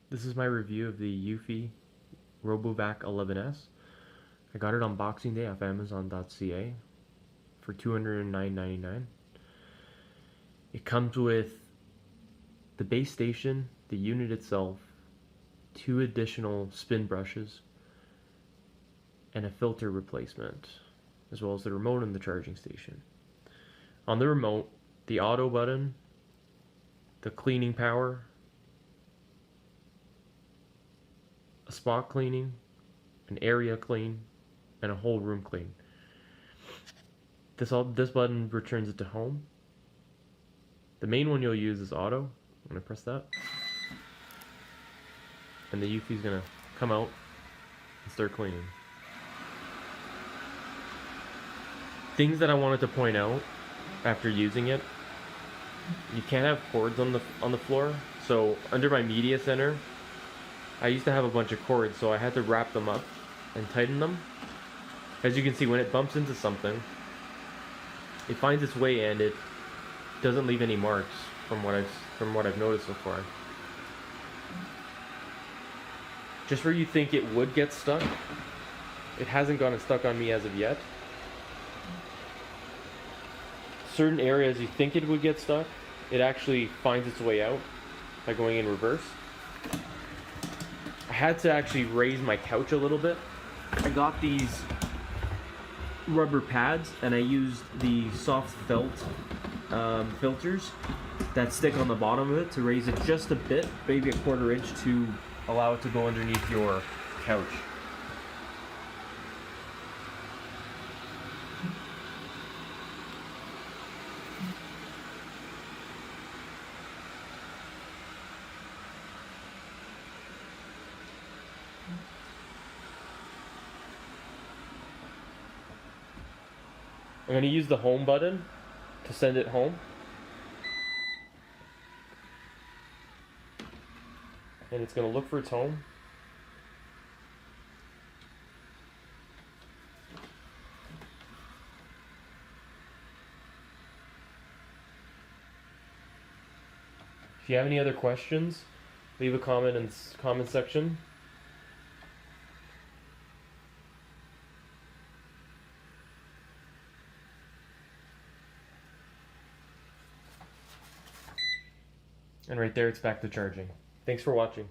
This is my review of the eufy RoboVac 11S. I got it on Boxing Day off Amazon.ca for $209.99. It comes with the base station, the unit itself, 2 additional spin brushes, and a filter replacement, as well as the remote and the charging station. On the remote, the auto button, the cleaning power, a spot cleaning, an area clean, and a whole room clean. This button returns it to home. The main one you'll use is auto. I'm gonna press that, and the eufy is gonna come out and start cleaning. Things that I wanted to point out after using it: you can't have cords on the floor. So under my media center, I used to have a bunch of cords, so I had to wrap them up and tighten them. As you can see, when it bumps into something, it finds its way and it doesn't leave any marks from what I've noticed so far. Just where you think it would get stuck, it hasn't gotten stuck on me as of yet. Certain areas you think it would get stuck, it actually finds its way out by going in reverse. I had to actually raise my couch a little bit. I got these rubber pads and I used the soft felt filters that stick on the bottom of it to raise it just a bit, maybe a 1/4 inch, to allow it to go underneath your couch. I'm going to use the home button to send it home. And it's going to look for its home. If you have any other questions, leave a comment in the comment section. And right there, it's back to charging. Thanks for watching.